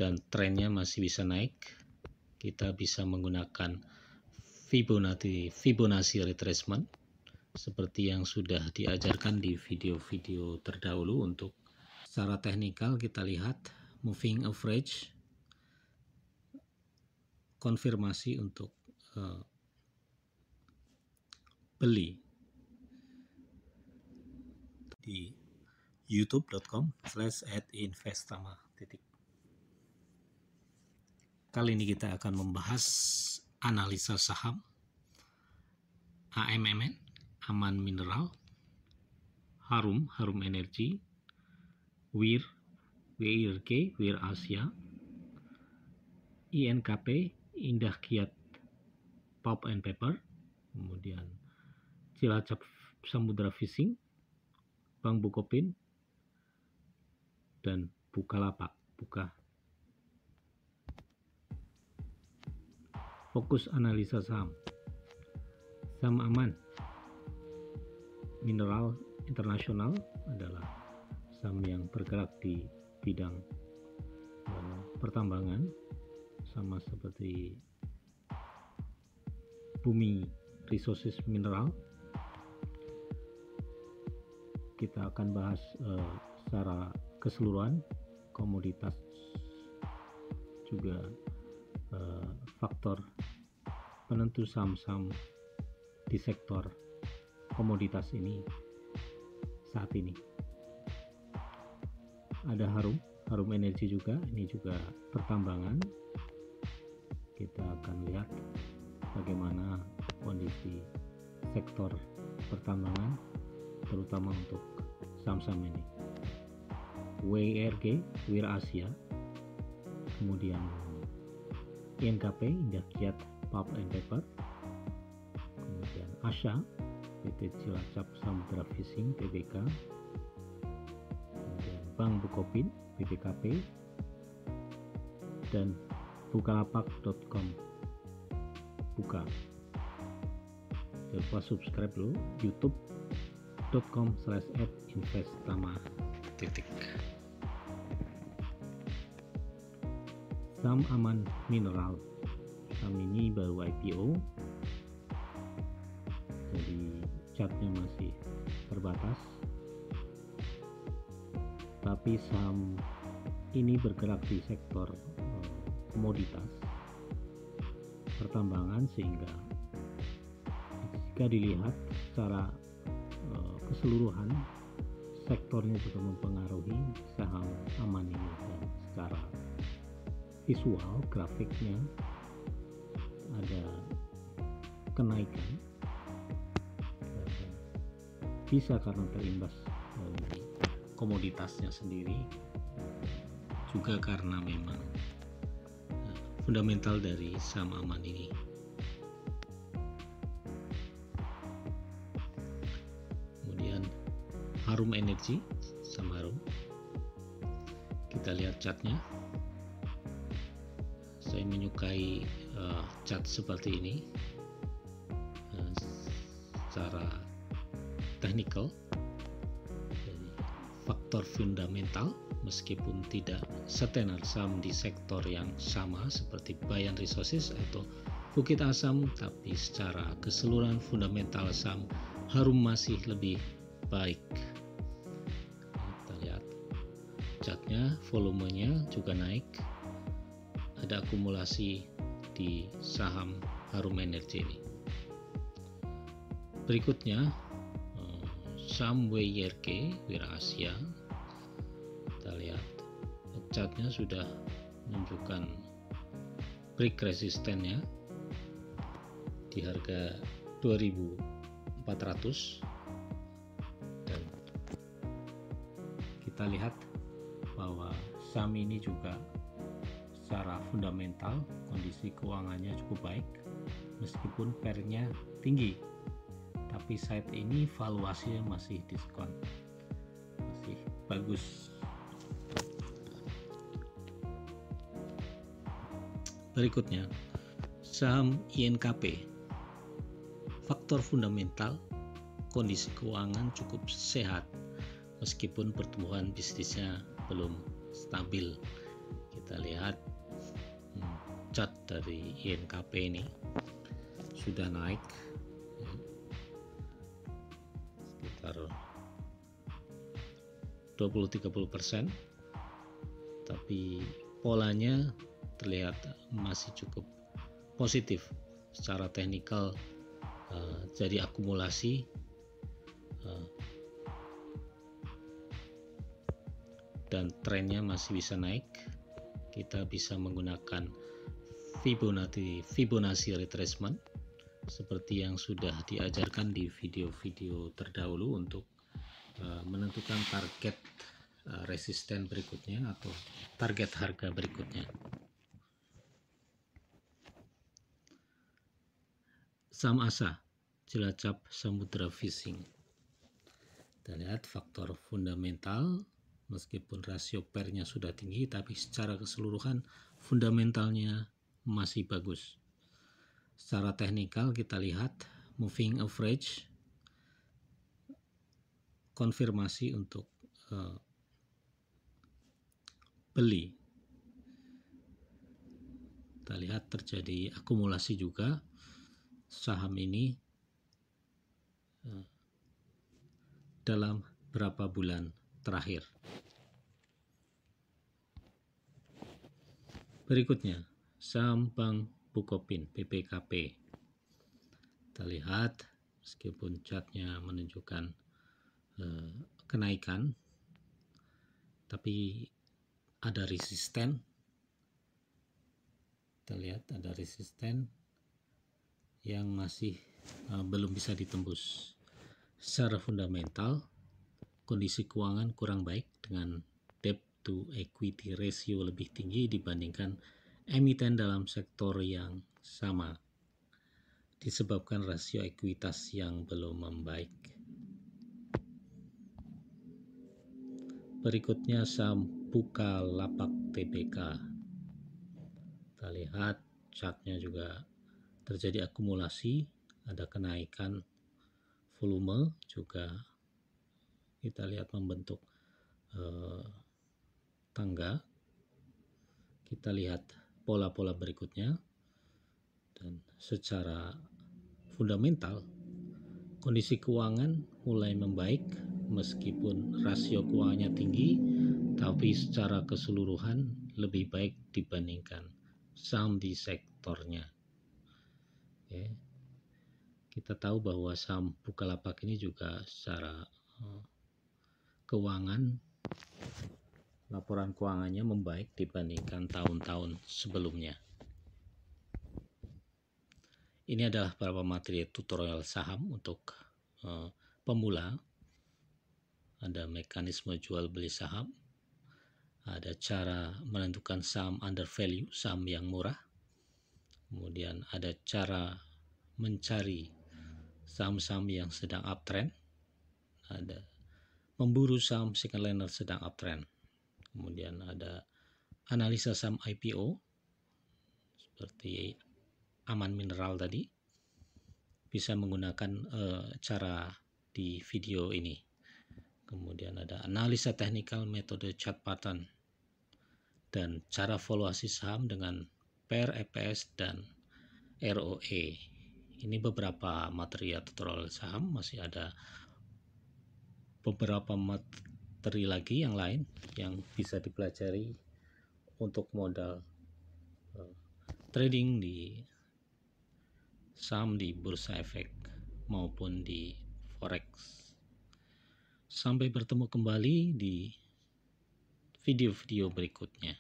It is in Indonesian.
dan trennya masih bisa naik, kita bisa menggunakan Fibonacci retracement seperti yang sudah diajarkan di video-video terdahulu. Untuk secara teknikal kita lihat moving average, konfirmasi untuk beli di youtube.com/@investama. Kali ini kita akan membahas analisa saham AMMN, Aman Mineral, Harum Energy, WIRG, Wir Asia, INKP, Indah Kiat Pulp and Paper, kemudian Cilacap Samudra Fishing, Bank Bukopin, dan Bukalapak. Fokus analisa saham Aman Mineral Internasional adalah saham yang bergerak di bidang pertambangan, sama seperti Bumi Resources Mineral. Kita akan bahas secara keseluruhan komoditas, juga faktor penentu saham-saham di sektor komoditas ini saat ini. Ada Harum Energy juga, ini juga pertambangan. Kita akan lihat bagaimana kondisi sektor pertambangan terutama untuk saham-saham ini. WIRG, Wir Asia, kemudian INKP, Indah Kiat Pulp and Paper, kemudian ASA, PT Cilacap Samudra Fishing Tbk, kemudian Bank Bukopin BBKP, dan Bukalapak.com. Jangan lupa subscribe dulu youtube.com/investama. Saham Aman Mineral, saham ini baru IPO, jadi chartnya masih terbatas, tapi saham ini bergerak di sektor komoditas pertambangan, sehingga jika dilihat secara keseluruhan sektornya juga mempengaruhi saham Aman ini. Dan secara visual grafiknya ada kenaikan, bisa karena terimbas dari komoditasnya sendiri, juga karena memang fundamental dari saham Aman ini. Kemudian Harum Energy, saham Harum, kita lihat chartnya. Saya menyukai chart seperti ini secara teknikal. Jadi faktor fundamental, meskipun tidak setenar saham di sektor yang sama seperti Bayan Resources atau Bukit Asam, tapi secara keseluruhan fundamental saham Harum masih lebih baik. Kita lihat chartnya, volumenya juga naik, ada akumulasi di saham Harum Energy ini. Berikutnya saham WIRG, Wir Asia. Kita lihat chartnya sudah menunjukkan break resistennya di harga 2.400, dan kita lihat bahwa saham ini juga secara fundamental kondisi keuangannya cukup baik, meskipun pairnya tinggi, tapi saat ini valuasinya masih diskon, masih bagus. Berikutnya saham INKP, faktor fundamental kondisi keuangan cukup sehat, meskipun pertumbuhan bisnisnya belum stabil. Kita lihat chart dari INKP ini sudah naik sekitar 20-30%, tapi polanya terlihat masih cukup positif secara teknikal. Jadi akumulasi dan trennya masih bisa naik. Kita bisa menggunakan Fibonacci retracement seperti yang sudah diajarkan di video-video terdahulu untuk menentukan target resisten berikutnya atau target harga berikutnya. Saham ASA, Cilacap Samudra Fishing. Kita lihat faktor fundamental, meskipun rasio PER-nya sudah tinggi, tapi secara keseluruhan fundamentalnya masih bagus. Secara teknikal kita lihat moving average konfirmasi untuk beli. Kita lihat terjadi akumulasi juga saham ini dalam berapa bulan terakhir. Berikutnya saham Bank Bukopin BPKP. Kita lihat meskipun chartnya menunjukkan kenaikan, tapi ada resisten. Kita lihat ada resisten yang masih belum bisa ditembus. Secara fundamental, kondisi keuangan kurang baik dengan debt to equity ratio lebih tinggi dibandingkan emiten dalam sektor yang sama, disebabkan rasio ekuitas yang belum membaik. Berikutnya saham Bukalapak Tbk. Kita lihat chartnya juga terjadi akumulasi, ada kenaikan volume juga. Kita lihat membentuk tangga. Kita lihat pola-pola berikutnya, dan secara fundamental kondisi keuangan mulai membaik meskipun rasio keuangannya tinggi, tapi secara keseluruhan lebih baik dibandingkan saham di sektornya. Oke. Kita tahu bahwa saham Bukalapak ini juga secara keuangan, laporan keuangannya membaik dibandingkan tahun-tahun sebelumnya. Ini adalah beberapa materi tutorial saham untuk pemula. Ada mekanisme jual beli saham, ada cara menentukan saham under value, saham yang murah, kemudian ada cara mencari saham-saham yang sedang uptrend, ada memburu saham second liner sedang uptrend, kemudian ada analisa saham IPO seperti Aman Mineral tadi, bisa menggunakan cara di video ini. Kemudian ada analisa teknikal metode chart pattern dan cara valuasi saham dengan PER, EPS, dan ROE. Ini beberapa materi tutorial saham, masih ada beberapa materi lagi yang lain yang bisa dipelajari untuk modal trading di saham di bursa efek maupun di forex. Sampai bertemu kembali di video-video berikutnya.